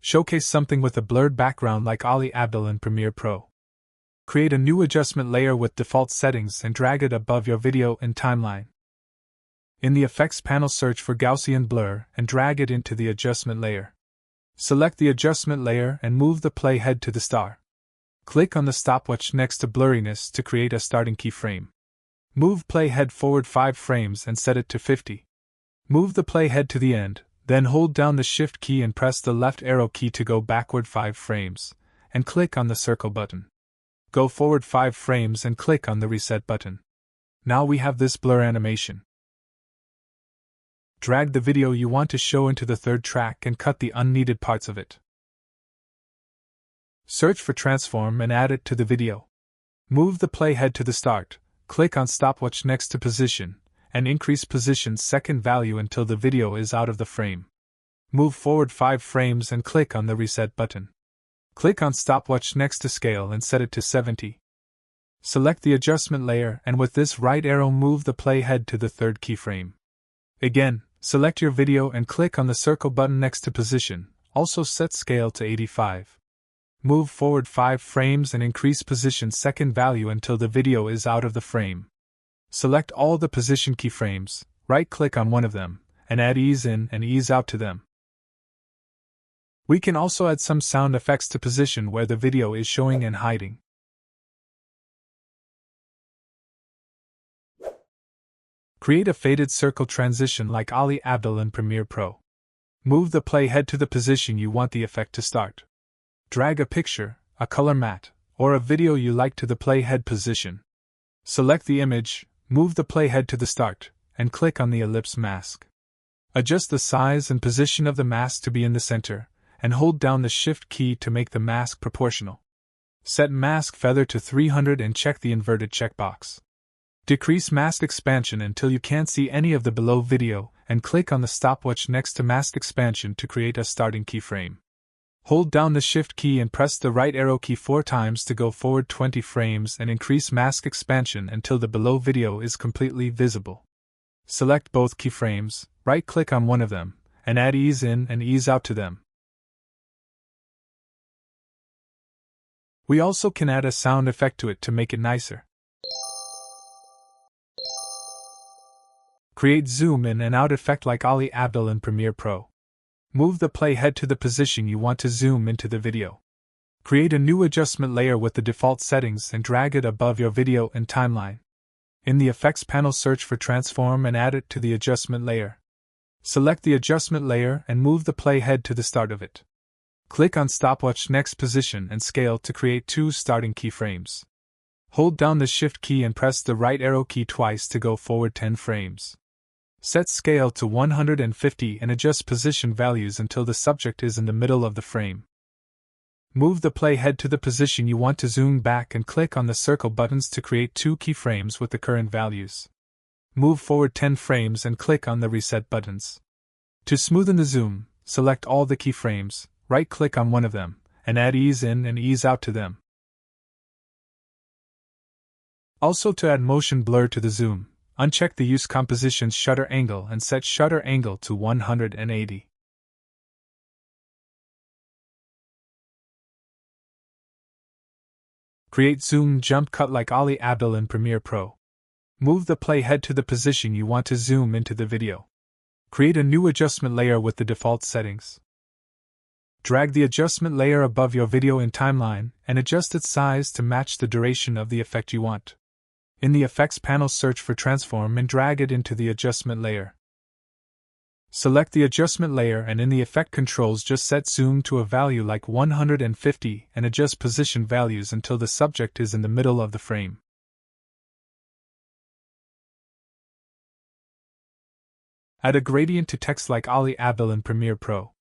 Showcase something with a blurred background like ABDAAL in Premiere Pro. Create a new adjustment layer with default settings and drag it above your video in timeline. In the Effects panel, search for Gaussian Blur and drag it into the adjustment layer. Select the adjustment layer and move the playhead to the star. Click on the stopwatch next to blurriness to create a starting keyframe. Move playhead forward 5 frames and set it to 50. Move the playhead to the end, then hold down the Shift key and press the left arrow key to go backward 5 frames, and click on the circle button. Go forward 5 frames and click on the reset button. Now we have this blur animation. Drag the video you want to show into the third track and cut the unneeded parts of it. Search for transform and add it to the video. Move the playhead to the start, click on stopwatch next to position, and increase position's second value until the video is out of the frame. Move forward 5 frames and click on the reset button. Click on stopwatch next to scale and set it to 70. Select the adjustment layer and with this right arrow move the playhead to the third keyframe. Again, select your video and click on the circle button next to position, also set scale to 85. Move forward 5 frames and increase position's second value until the video is out of the frame. Select all the position keyframes, right-click on one of them, and add ease in and ease out to them. We can also add some sound effects to position where the video is showing and hiding. Create a faded circle transition like ABDAAL in Premiere Pro. Move the playhead to the position you want the effect to start. Drag a picture, a color matte, or a video you like to the playhead position. Select the image, move the playhead to the start, and click on the ellipse mask. Adjust the size and position of the mask to be in the center, and hold down the Shift key to make the mask proportional. Set mask feather to 300 and check the inverted checkbox. Decrease mask expansion until you can't see any of the below video, and click on the stopwatch next to mask expansion to create a starting keyframe. Hold down the Shift key and press the right arrow key 4 times to go forward 20 frames and increase mask expansion until the below video is completely visible. Select both keyframes, right-click on one of them, and add ease in and ease out to them. We also can add a sound effect to it to make it nicer. Create zoom in and out effect like ABDAAL in Premiere Pro. Move the playhead to the position you want to zoom into the video. Create a new adjustment layer with the default settings and drag it above your video in timeline. In the Effects panel, search for Transform and add it to the adjustment layer. Select the adjustment layer and move the playhead to the start of it. Click on Stopwatch Next Position and Scale to create 2 starting keyframes. Hold down the Shift key and press the right arrow key twice to go forward 10 frames. Set scale to 150 and adjust position values until the subject is in the middle of the frame. Move the playhead to the position you want to zoom back and click on the circle buttons to create 2 keyframes with the current values. Move forward 10 frames and click on the reset buttons. To smoothen the zoom, select all the keyframes, right-click on one of them, and add ease in and ease out to them. Also, to add motion blur to the zoom, uncheck the Use Composition's shutter angle and set shutter angle to 180. Create zoom jump cut like ABDAAL in Premiere Pro. Move the playhead to the position you want to zoom into the video. Create a new adjustment layer with the default settings. Drag the adjustment layer above your video in timeline and adjust its size to match the duration of the effect you want. In the Effects panel, search for Transform and drag it into the adjustment layer. Select the adjustment layer and in the effect controls just set zoom to a value like 150 and adjust position values until the subject is in the middle of the frame. Add a gradient to text like ABDAAL in Premiere Pro.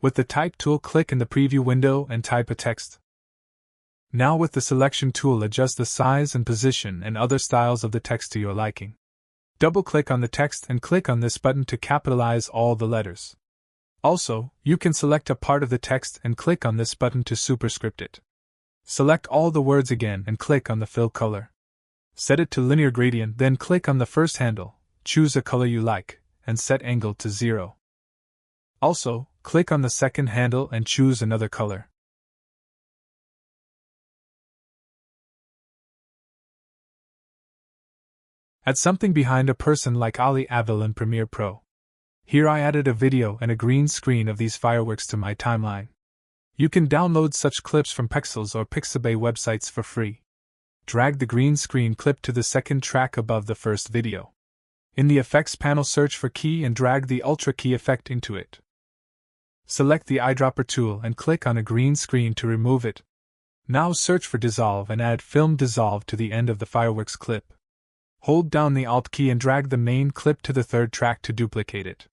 With the Type tool, click in the preview window and type a text. Now with the Selection tool, adjust the size and position and other styles of the text to your liking. Double-click on the text and click on this button to capitalize all the letters. Also, you can select a part of the text and click on this button to superscript it. Select all the words again and click on the fill color. Set it to linear gradient, then click on the first handle, choose a color you like, and set angle to 0. Also, Click on the second handle and choose another color. Add something behind a person like Ali Abdul in Premiere Pro. Here I added a video and a green screen of these fireworks to my timeline. You can download such clips from Pexels or Pixabay websites for free. Drag the green screen clip to the second track above the first video. In the Effects panel, search for key and drag the Ultra key effect into it. Select the eyedropper tool and click on a green screen to remove it. Now search for Dissolve and add Film Dissolve to the end of the fireworks clip. Hold down the Alt key and drag the main clip to the third track to duplicate it.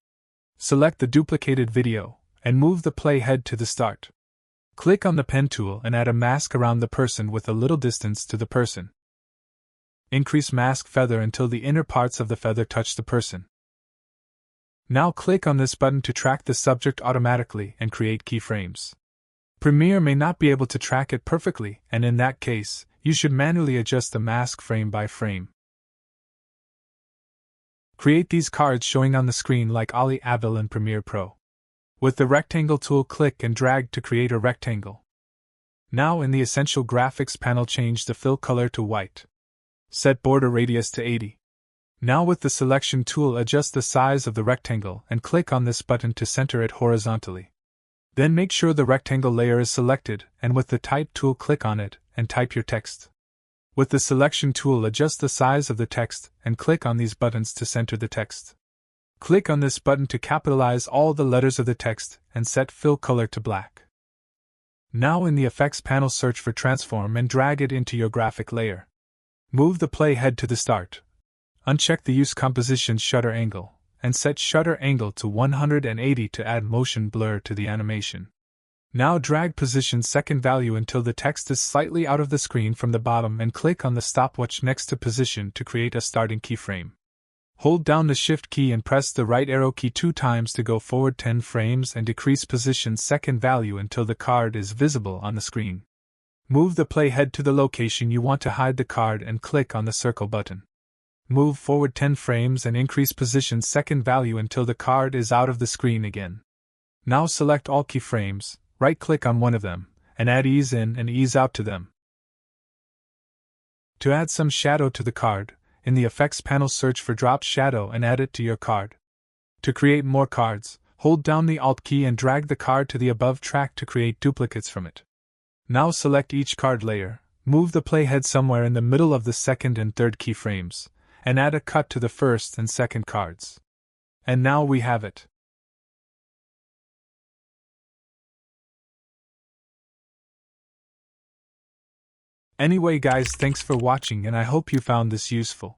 Select the duplicated video and move the playhead to the start. Click on the pen tool and add a mask around the person with a little distance to the person. Increase mask feather until the inner parts of the feather touch the person. Now click on this button to track the subject automatically and create keyframes. Premiere may not be able to track it perfectly, and in that case, you should manually adjust the mask frame by frame. Create these cards showing on the screen like Ali Abdul in Premiere Pro. With the rectangle tool, click and drag to create a rectangle. Now in the Essential Graphics panel, change the fill color to white. Set border radius to 80. Now with the selection tool, adjust the size of the rectangle and click on this button to center it horizontally. Then make sure the rectangle layer is selected, and with the Type tool, click on it and type your text. With the Selection tool, adjust the size of the text and click on these buttons to center the text. Click on this button to capitalize all the letters of the text and set fill color to black. Now in the Effects panel, search for Transform and drag it into your graphic layer. Move the playhead to the start. Uncheck the Use Composition Shutter Angle and set Shutter Angle to 180 to add motion blur to the animation. Now drag position second value until the text is slightly out of the screen from the bottom and click on the stopwatch next to position to create a starting keyframe. Hold down the Shift key and press the right arrow key 2 times to go forward 10 frames and decrease position second value until the card is visible on the screen. Move the playhead to the location you want to hide the card and click on the circle button. Move forward 10 frames and increase position second value until the card is out of the screen again. Now select all keyframes, right-click on one of them, and add ease in and ease out to them. To add some shadow to the card, in the Effects panel, search for Drop Shadow and add it to your card. To create more cards, hold down the Alt key and drag the card to the above track to create duplicates from it. Now select each card layer, move the playhead somewhere in the middle of the second and third keyframes, and add a cut to the first and second cards. And now we have it. Anyway guys, thanks for watching and I hope you found this useful.